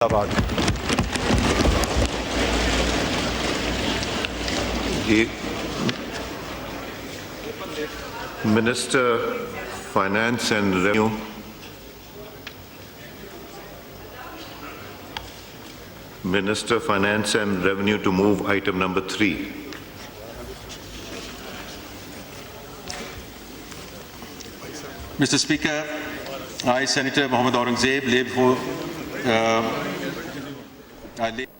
آباد Minister Finance and Revenue, Minister Finance and Revenue to move item number 3. Mr. Speaker, I, Senator Mohammad Aurangzeb, lay before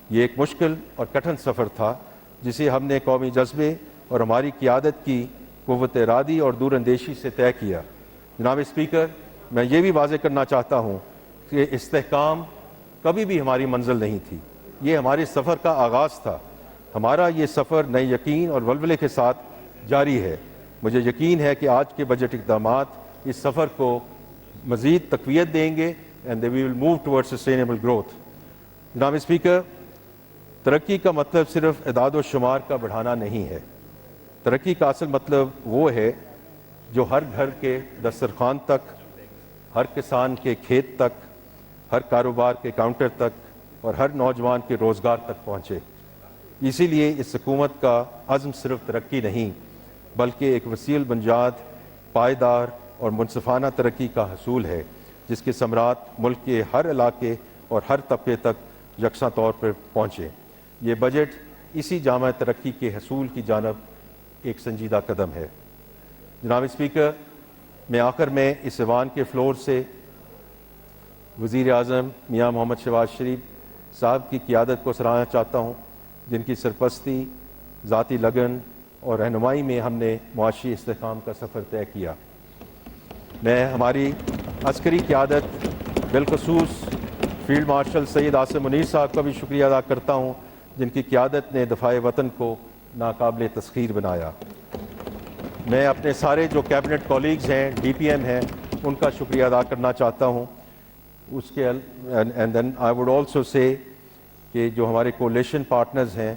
یہ ایک مشکل اور کٹھن سفر تھا جسے ہم نے قومی جذبے اور ہماری قیادت کی قوت ارادی اور دور اندیشی سے طے کیا۔ جناب اسپیکر، میں یہ بھی واضح کرنا چاہتا ہوں کہ استحکام کبھی بھی ہماری منزل نہیں تھی، یہ ہمارے سفر کا آغاز تھا۔ ہمارا یہ سفر نئے یقین اور ولولے کے ساتھ جاری ہے۔ مجھے یقین ہے کہ آج کے بجٹ اقدامات اس سفر کو مزید تقویت دیں گے and they will move towards sustainable growth۔ جناب اسپیکر، ترقی کا مطلب صرف اعداد و شمار کا بڑھانا نہیں ہے۔ ترقی کا اصل مطلب وہ ہے جو ہر گھر کے دسترخوان تک، ہر کسان کے کھیت تک، ہر کاروبار کے کاؤنٹر تک اور ہر نوجوان کے روزگار تک پہنچے۔ اسی لیے اس حکومت کا عزم صرف ترقی نہیں بلکہ ایک وسیع البنیاد، پائیدار اور منصفانہ ترقی کا حصول ہے جس کے ثمرات ملک کے ہر علاقے اور ہر طبقے تک یکساں طور پر پہنچے۔ یہ بجٹ اسی جامع ترقی کے حصول کی جانب ایک سنجیدہ قدم ہے۔ جناب اسپیکر، میں آخر میں اس ایوان کے فلور سے وزیر اعظم میاں محمد شہباز شریف صاحب کی قیادت کو سراہنا چاہتا ہوں، جن کی سرپرستی، ذاتی لگن اور رہنمائی میں ہم نے معاشی استحکام کا سفر طے کیا۔ میں ہماری عسکری قیادت بالخصوص فیلڈ مارشل سید آصم منیر صاحب کا بھی شکریہ ادا کرتا ہوں، جن کی قیادت نے دفاع وطن کو ناقابل تسخیر بنایا۔ میں اپنے سارے جو کیبنٹ کولیگز ہیں، ڈی پی ایم ہیں، ان کا شکریہ ادا کرنا چاہتا ہوں۔ اس کے and then I would also say کہ جو ہمارے کولیشن پارٹنرز ہیں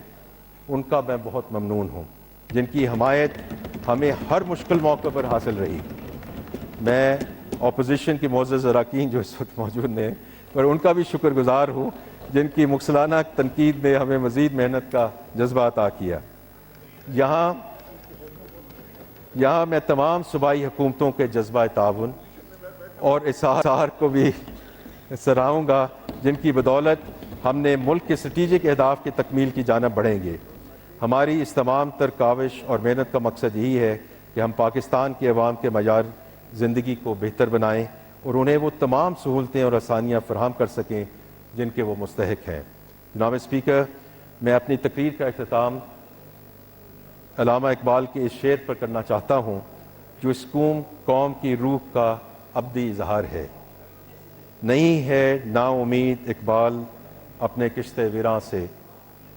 ان کا میں بہت ممنون ہوں، جن کی حمایت ہمیں ہر مشکل موقع پر حاصل رہی۔ میں اپوزیشن کے معزز اراکین جو اس وقت موجود ہیں پر ان کا بھی شکر گزار ہوں، جن کی مکثرانہ تنقید نے ہمیں مزید محنت کا جذبہ عطا کیا۔ یہاں میں تمام صوبائی حکومتوں کے جذبہ تعاون اور اصرار کو بھی سراہوں گا، جن کی بدولت ہم نے ملک کے اسٹریٹجک اہداف کی تکمیل کی جانب بڑھیں گے۔ ہماری اس تمام تر کاوش اور محنت کا مقصد یہی ہے کہ ہم پاکستان کے عوام کے معیار زندگی کو بہتر بنائیں اور انہیں وہ تمام سہولتیں اور آسانیاں فراہم کر سکیں جن کے وہ مستحق ہیں۔ جناب اسپیکر، میں اپنی تقریر کا اختتام علامہ اقبال کے اس شعر پر کرنا چاہتا ہوں جو اس قوم کی روح کا ابدی اظہار ہے۔ نہیں ہے نا امید اقبال اپنے کشت ویراں سے،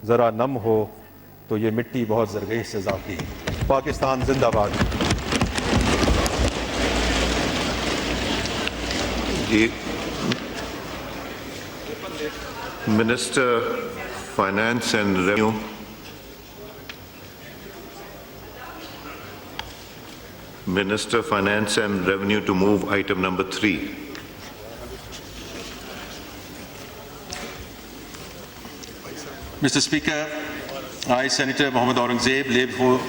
ذرا نم ہو تو یہ مٹی بہت زرگئی سے ذاتی۔ پاکستان زندہ باد۔ Minister Finance and Revenue, Minister Finance and Revenue to move item number 3. Mr. Speaker, I, Senator Mohammad Aurangzeb, lay before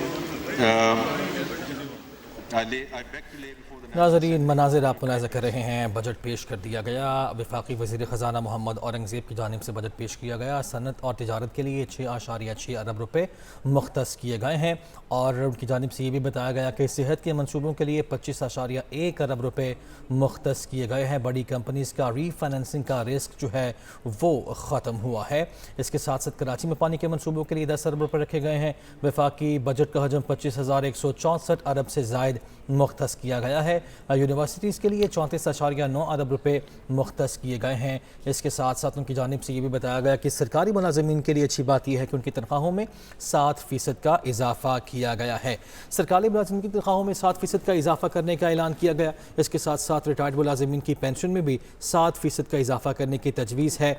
I beg to lay before the ناظرین، مناظر آپ ملاحظہ کر رہے ہیں، بجٹ پیش کر دیا گیا۔ وفاقی وزیر خزانہ محمد اورنگزیب کی جانب سے بجٹ پیش کیا گیا۔ صنعت اور تجارت کے لیے 6.6 ارب روپے مختص کیے گئے ہیں اور ان کی جانب سے یہ بھی بتایا گیا کہ صحت کے منصوبوں کے لیے 25.1 ارب روپے مختص کیے گئے ہیں۔ بڑی کمپنیز کا ری فائننسنگ کا رسک جو ہے وہ ختم ہوا ہے۔ اس کے ساتھ ساتھ کراچی میں پانی کے منصوبوں کے لیے 10 ارب روپے رکھے گئے ہیں۔ وفاقی بجٹ کا حجم 25,164 ارب سے زائد مختص کیا گیا ہے۔ یونیورسٹیز کے لیے 34.9 ارب روپے مختص کیے گئے ہیں۔ اس کے ساتھ ساتھ ان کی جانب سے یہ بھی بتایا گیا کہ سرکاری ملازمین کے لیے اچھی بات یہ ہے کہ ان کی تنخواہوں میں 7% کا اضافہ کیا گیا ہے۔ سرکاری ملازمین کی تنخواہوں میں 7% کا اضافہ کرنے کا اعلان کیا گیا۔ اس کے ساتھ ساتھ ریٹائرڈ ملازمین کی پینشن میں بھی 7% کا اضافہ کرنے کی تجویز ہے۔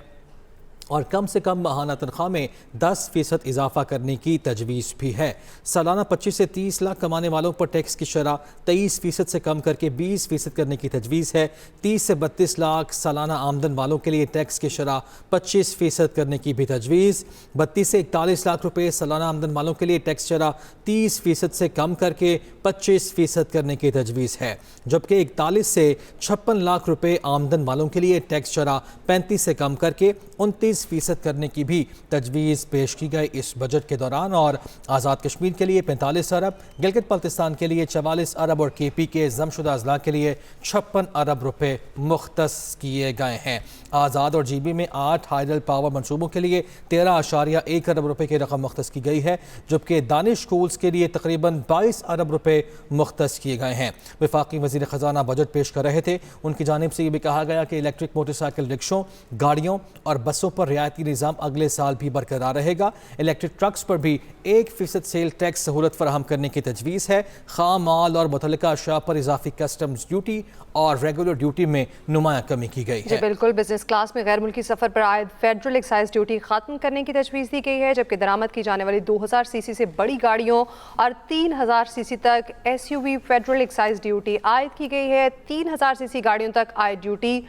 اور کم سے کم ماہانہ تنخواہ میں 10% اضافہ کرنے کی تجویز بھی ہے۔ سالانہ 25 سے 30 لاکھ کمانے والوں پر ٹیکس کی شرح 23% سے کم کر کے 20% کرنے کی تجویز ہے۔ 30 سے 32 لاکھ سالانہ آمدن والوں کے لیے ٹیکس کی شرح 25% کرنے کی بھی تجویز۔ 32 سے 41 لاکھ روپے سالانہ آمدن والوں کے لیے ٹیکس شرح 30% سے کم کر کے 25% کرنے کی تجویز ہے، جبکہ 41 سے 56 لاکھ روپے آمدن والوں کے لیے ٹیکس شرح 35 سے کم کر کے 29% کرنے کی بھی تجویز پیش کی گئی اس بجٹ کے دوران۔ اور آزاد کشمیر کے لیے 45 ارب، گلگت بلتستان کے لیے 44 ارب اور کے پی کے ضم شدہ اضلاع کے لیے 56 ارب روپے مختص کیے گئے ہیں۔ آزاد اور جی بی میں 8 ہائیڈل پاور منصوبوں کے لیے 13.1 ارب روپے کی رقم مختص کی گئی ہے، جبکہ دانش اسکولز کے لیے تقریباً 22 ارب روپے مختص کیے گئے ہیں۔ وفاقی وزیر خزانہ بجٹ پیش کر رہے تھے، ان کی جانب سے یہ بھی کہا گیا کہ الیکٹرک موٹر سائیکل رکشوں، گاڑیوں اور بسوں پر رعایتی نظام اگلے سال بھی برقرار رہے گا۔ الیکٹرک ٹرکس پر بھی 1% سیل ٹیکس سہولت فراہم کرنے کی تجویز ہے۔ خام مال اور متعلقہ اشیاء پر اضافی کسٹمز ڈیوٹی اور ریگولر ڈیوٹی میں نمایاں کمی کی گئی ہے۔ جی بالکل، بزنس کلاس میں غیر ملکی سفر پر عائد فیڈرل ایکسائز ڈیوٹی ختم کرنے کی تجویز دی گئی ہے، جبکہ درآمد کی جانے والی 2000 سی سی سے بڑی گاڑیوں اور 3000 سی سی تک S U V federal excise duty عائد کی گئی ہے۔ 3000 سی سی گاڑیوں تک عائد ڈیوٹی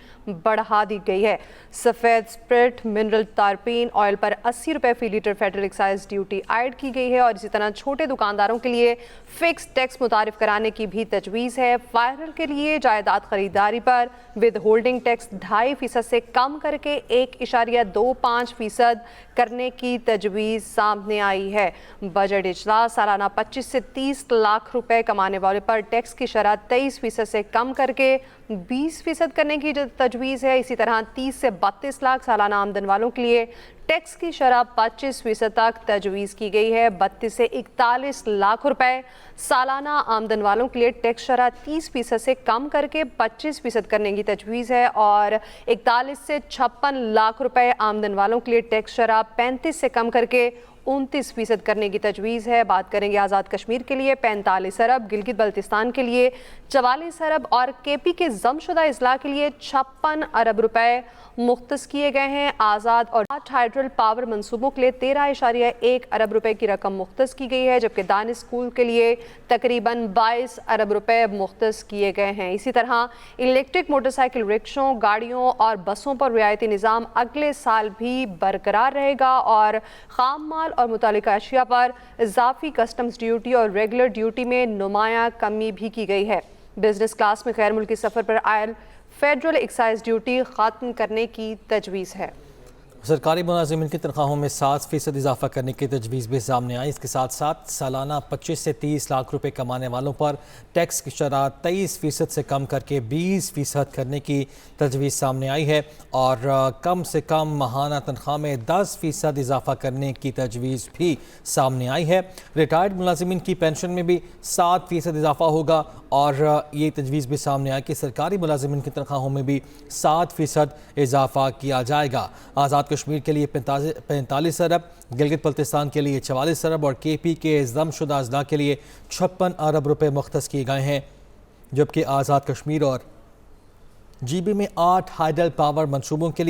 بڑھا دی گئی ہے۔ سفید اسپرٹ، منرل تارپین آئل پر 80 روپے فی لیٹر فیڈرل ایکسائز ڈیوٹی عائد کی گئی ہے، اور اسی طرح چھوٹے دکانداروں کے لیے فکس ٹیکس متعارف کرانے کی بھی تجویز ہے۔ فائرر کے لیے جائیداد خریداری پر ود ہولڈنگ ٹیکس 2.5% سے کم کر کے 1.25% کرنے کی تجویز سامنے آئی ہے۔ بجٹ اجلاس سالانہ 25 سے 30 لاکھ روپے کمانے والے پر ٹیکس کی شرح 23% سے کم کر کے 20% کرنے کی تجویز ہے۔ اسی طرح 30 سے 32 لاکھ سالانہ آمدن والوں کے لیے ٹیکس کی شرح 25% تک تجویز کی گئی ہے۔ 32 سے 41 لاکھ روپے سالانہ آمدن والوں کے لیے ٹیکس شرح 30% سے کم کر کے 25% کرنے کی تجویز ہے، اور 41 سے 56 لاکھ روپے آمدن والوں کے لیے ٹیکس شرح 35 سے کم کر کے 29% کرنے کی تجویز ہے۔ بات کریں گے آزاد کشمیر کے لیے 45 ارب، گلگت بلتستان کے لیے 44 ارب اور کے پی کے ضم شدہ اضلاع کے لیے 56 ارب روپے مختص کیے گئے ہیں۔ آزاد اور 8 ہائیڈرل پاور منصوبوں کے لیے 13.1 ارب روپے کی رقم مختص کی گئی ہے، جبکہ دانش اسکول کے لیے تقریباً 22 ارب روپے مختص کیے گئے ہیں۔ اسی طرح الیکٹرک موٹر سائیکل رکشوں، گاڑیوں اور بسوں پر رعایتی نظام اگلے سال بھی برقرار رہے گا، اور خام مال اور متعلقہ اشیاء پر اضافی کسٹمز ڈیوٹی اور ریگولر ڈیوٹی میں نمایاں کمی بھی کی گئی ہے۔ بزنس کلاس میں غیر ملکی سفر پر عائد فیڈرل ایکسائز ڈیوٹی ختم کرنے کی تجویز ہے۔ سرکاری ملازمین کی تنخواہوں میں 7% اضافہ کرنے کی تجویز بھی سامنے آئی۔ اس کے ساتھ ساتھ سالانہ 25 سے 30 لاکھ روپے کمانے والوں پر ٹیکس کی شرح 23% سے کم کر کے 20% کرنے کی تجویز سامنے آئی ہے، اور کم سے کم ماہانہ تنخواہ میں 10% اضافہ کرنے کی تجویز بھی سامنے آئی ہے۔ ریٹائرڈ ملازمین کی پینشن میں بھی 7% اضافہ ہوگا، اور یہ تجویز بھی سامنے آئی کہ سرکاری ملازمین کی تنخواہوں میں بھی 7% اضافہ کیا جائے گا۔ آزاد کشمیر کے لیے 45 ارب، گلگت بلتستان کے لیے 44 ارب اور کے پی کے ضم شدہ اضلاع کے لیے 56 ارب روپے مختص کیے گئے ہیں، جبکہ آزاد کشمیر اور جی بی میں 8 ہائیڈل پاور منصوبوں کے لیے